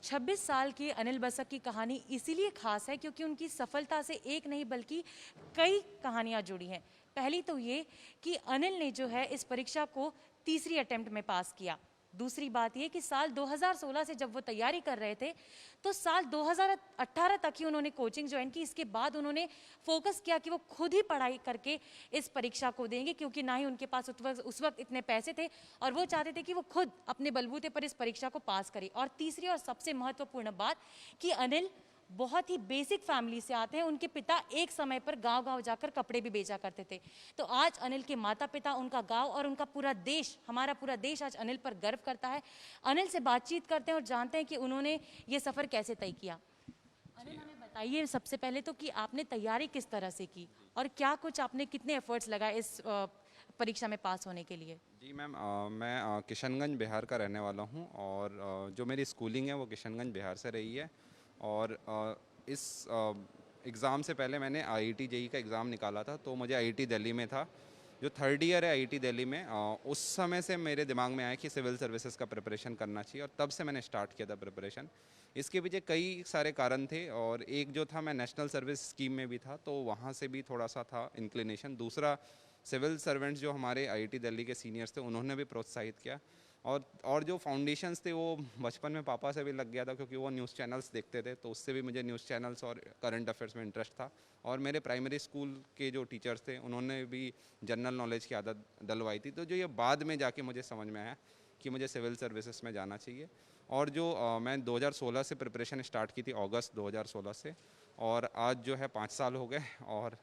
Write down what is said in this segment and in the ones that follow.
26 साल के अनिल बसक की कहानी इसीलिए खास है क्योंकि उनकी सफलता से एक नहीं बल्कि कई कहानियां जुड़ी हैं। पहली तो ये कि अनिल ने जो है इस परीक्षा को तीसरी अटेम्प्ट में पास किया। दूसरी बात ये कि साल 2016 से जब वो तैयारी कर रहे थे तो साल 2018 तक ही उन्होंने कोचिंग ज्वाइन की। इसके बाद उन्होंने फोकस किया कि वो खुद ही पढ़ाई करके इस परीक्षा को देंगे, क्योंकि ना ही उनके पास उस वक्त इतने पैसे थे और वो चाहते थे कि वो खुद अपने बलबूते पर इस परीक्षा को पास करें। और तीसरी और सबसे महत्वपूर्ण बात कि अनिल बहुत ही बेसिक फैमिली से आते हैं। उनके पिता एक समय पर गांव-गांव जाकर कपड़े भी बेचा करते थे। तो आज अनिल के माता पिता, उनका गांव और उनका पूरा देश, हमारा पूरा देश आज अनिल पर गर्व करता है। अनिल से बातचीत करते हैं और जानते हैं कि उन्होंने ये सफ़र कैसे तय किया। अनिल, हमें बताइए सबसे पहले तो कि आपने तैयारी किस तरह से की और क्या कुछ आपने कितने एफर्ट्स लगाए इस परीक्षा में पास होने के लिए। जी मैम, मैं किशनगंज बिहार का रहने वाला हूँ और जो मेरी स्कूलिंग है वो किशनगंज बिहार से रही है। और इस एग्ज़ाम से पहले मैंने आईआईटी जेईई का एग्ज़ाम निकाला था, तो मुझे आईआईटी दिल्ली में था जो थर्ड ईयर है आईआईटी दिल्ली में। उस समय से मेरे दिमाग में आया कि सिविल सर्विसेज का प्रिपरेशन करना चाहिए और तब से मैंने स्टार्ट किया था प्रिपरेशन। इसके पीछे कई सारे कारण थे और एक जो था, मैं नेशनल सर्विस स्कीम में भी था तो वहाँ से भी थोड़ा सा था इंक्लिनेशन। दूसरा, सिविल सर्वेंट्स जो हमारे आईआईटी दिल्ली के सीनियर्स थे उन्होंने भी प्रोत्साहित किया। और जो फाउंडेशंस थे वो बचपन में पापा से भी लग गया था क्योंकि वो न्यूज़ चैनल्स देखते थे, तो उससे भी मुझे न्यूज़ चैनल्स और करंट अफेयर्स में इंटरेस्ट था। और मेरे प्राइमरी स्कूल के जो टीचर्स थे उन्होंने भी जनरल नॉलेज की आदत डलवाई थी। तो जो ये बाद में जाके मुझे समझ में आया कि मुझे सिविल सर्विसेज में जाना चाहिए। और जो मैं 2016 से प्रिपरेशन स्टार्ट की थी, अगस्त 2016 से, और आज जो है 5 साल हो गए। और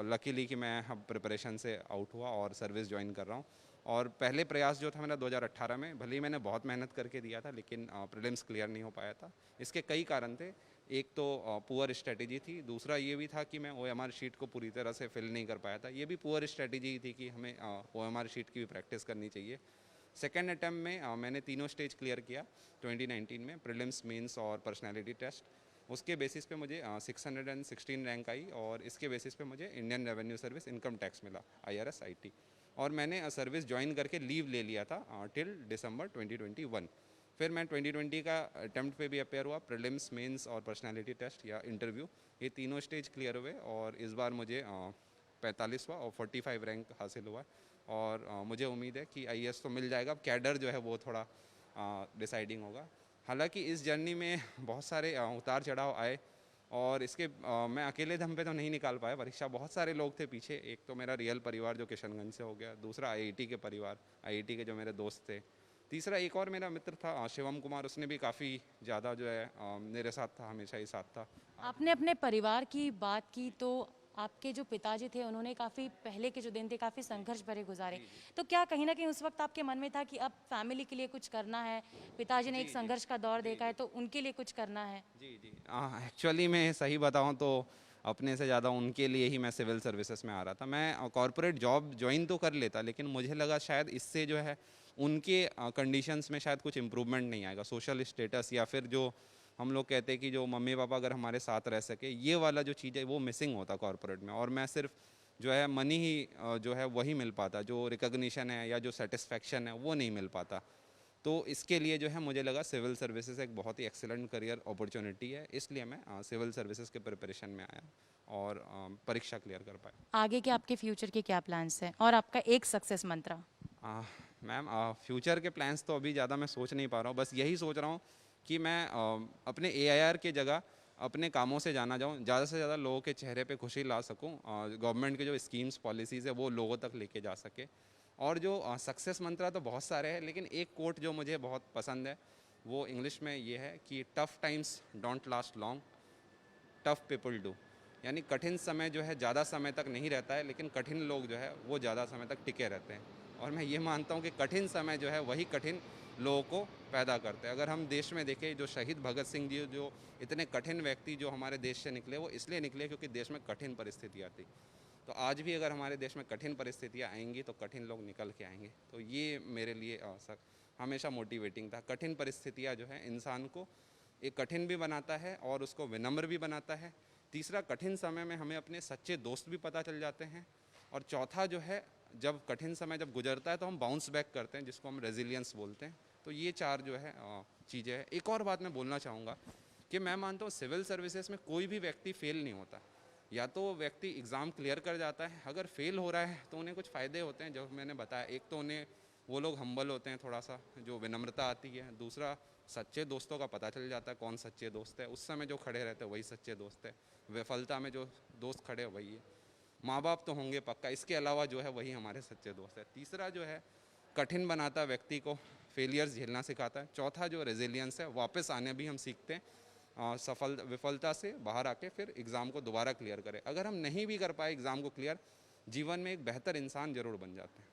लकीली कि मैं अब प्रिपरेशन से आउट हुआ और सर्विस ज्वाइन कर रहा हूँ। और पहले प्रयास जो था मेरा 2018 में, भले ही मैंने बहुत मेहनत करके दिया था लेकिन प्रीलिम्स क्लियर नहीं हो पाया था। इसके कई कारण थे। एक तो पुअर स्ट्रेटजी थी, दूसरा ये भी था कि मैं ओएमआर शीट को पूरी तरह से फिल नहीं कर पाया था। ये भी पुअर स्ट्रेटजी थी कि हमें ओएमआर शीट की भी प्रैक्टिस करनी चाहिए। सेकेंड अटैम्प्ट में मैंने तीनों स्टेज क्लियर किया 2019 में, प्रीलिम्स, मेंस और पर्सनैलिटी टेस्ट। उसके बेसिस पे मुझे 616 रैंक आई और इसके बेसिस पे मुझे Indian revenue service income tax मिला, IRS IT। और मैंने सर्विस ज्वाइन करके लीव ले लिया था टिल दिसंबर 2021। फिर मैं 2020 का अटैम्प्ट पे भी अपेयर हुआ, प्रीलिम्स, मेंस और पर्सनैलिटी टेस्ट या इंटरव्यू, ये तीनों स्टेज क्लियर हुए और इस बार मुझे 45वां और 45 रैंक हासिल हुआ। और मुझे उम्मीद है कि IAS तो मिल जाएगा। अब कैडर जो है वो थोड़ा डिसाइडिंग होगा। हालांकि इस जर्नी में बहुत सारे उतार चढ़ाव आए और इसके मैं अकेले दम पे तो नहीं निकाल पाया परीक्षा। बहुत सारे लोग थे पीछे। एक तो मेरा रियल परिवार जो किशनगंज से हो गया, दूसरा IIT के परिवार, IIT के जो मेरे दोस्त थे, तीसरा एक और मेरा मित्र था शिवम कुमार, उसने भी काफ़ी ज़्यादा जो है मेरे साथ था, हमेशा ही साथ था। आपने अपने परिवार की बात की तो आपके जो पिताजी थे उन्होंने काफ़ी पहले के जो दिन थे काफ़ी संघर्ष भरे गुजारे। तो क्या कहीं ना कहीं उस वक्त आपके मन में था कि अब फैमिली के लिए कुछ करना है, पिताजी ने जी एक जी संघर्ष का दौर जी देखा है जी तो उनके लिए कुछ करना है। जी जी एक्चुअली मैं सही बताऊं तो अपने से ज़्यादा उनके लिए ही मैं सिविल सर्विसेज में आ रहा था। मैं कॉरपोरेट जॉब ज्वाइन तो कर लेता लेकिन मुझे लगा शायद इससे जो है उनके कंडीशंस में शायद कुछ इम्प्रूवमेंट नहीं आएगा, सोशल स्टेटस या फिर जो हम लोग कहते हैं कि जो मम्मी पापा अगर हमारे साथ रह सके, ये वाला जो चीज़ है वो मिसिंग होता कॉरपोरेट में। और मैं सिर्फ जो है मनी ही जो है वही मिल पाता, जो रिकग्निशन है या जो सेटिस्फैक्शन है वो नहीं मिल पाता। तो इसके लिए जो है मुझे लगा सिविल सर्विसेज एक बहुत ही एक्सीलेंट करियर अपॉर्चुनिटी है, इसलिए मैं सिविल सर्विसेज के प्रिपरेशन में आया और परीक्षा क्लियर कर पाया। आगे के आपके फ्यूचर के क्या प्लान्स हैं और आपका एक सक्सेस मंत्रा। मैम, फ्यूचर के प्लान्स तो अभी ज़्यादा मैं सोच नहीं पा रहा हूँ। बस यही सोच रहा हूँ कि मैं अपने AIR की जगह अपने कामों से जाना जाऊँ, ज़्यादा से ज़्यादा लोगों के चेहरे पे खुशी ला सकूँ, गवर्नमेंट के जो स्कीम्स पॉलिसीज़ है वो लोगों तक लेके जा सके। और जो सक्सेस मंत्रा तो बहुत सारे हैं लेकिन एक कोट जो मुझे बहुत पसंद है वो इंग्लिश में ये है कि tough times don't last long, tough people do. यानी कठिन समय जो है ज़्यादा समय तक नहीं रहता है लेकिन कठिन लोग जो है वो ज़्यादा समय तक टिके रहते हैं। और मैं ये मानता हूँ कि कठिन समय जो है वही कठिन लोगों को पैदा करते हैं। अगर हम देश में देखें, जो शहीद भगत सिंह जी जो इतने कठिन व्यक्ति जो हमारे देश से निकले, वो इसलिए निकले क्योंकि देश में कठिन परिस्थितियाँ थी। तो आज भी अगर हमारे देश में कठिन परिस्थितियाँ आएंगी तो कठिन लोग निकल के आएंगे। तो ये मेरे लिए हमेशा मोटिवेटिंग था। कठिन परिस्थितियाँ जो है इंसान को एक कठिन भी बनाता है और उसको विनम्र भी बनाता है। तीसरा, कठिन समय में हमें अपने सच्चे दोस्त भी पता चल जाते हैं। और चौथा जो है, जब कठिन समय जब गुजरता है तो हम बाउंस बैक करते हैं, जिसको हम रेजिलियंस बोलते हैं। तो ये चार जो है चीज़ें हैं। एक और बात मैं बोलना चाहूँगा कि मैं मानता हूँ सिविल सर्विसेज में कोई भी व्यक्ति फेल नहीं होता। या तो वो व्यक्ति एग्ज़ाम क्लियर कर जाता है, अगर फेल हो रहा है तो उन्हें कुछ फ़ायदे होते हैं जो मैंने बताया। एक तो उन्हें वो लोग हम्बल होते हैं, थोड़ा सा जो विनम्रता आती है। दूसरा, सच्चे दोस्तों का पता चल जाता है कौन सच्चे दोस्त है। उस समय जो खड़े रहते हैं वही सच्चे दोस्त है। विफलता में जो दोस्त खड़े हैं वही है। माँ बाप तो होंगे पक्का, इसके अलावा जो है वही हमारे सच्चे दोस्त है। तीसरा जो है कठिन बनाता है व्यक्ति को, फेलियर्स झेलना सिखाता है। चौथा जो रेजिलियंस है, वापस आने भी हम सीखते हैं। विफलता से बाहर आके फिर एग्ज़ाम को दोबारा क्लियर करें। अगर हम नहीं भी कर पाए एग्ज़ाम को क्लियर, जीवन में एक बेहतर इंसान ज़रूर बन जाते हैं।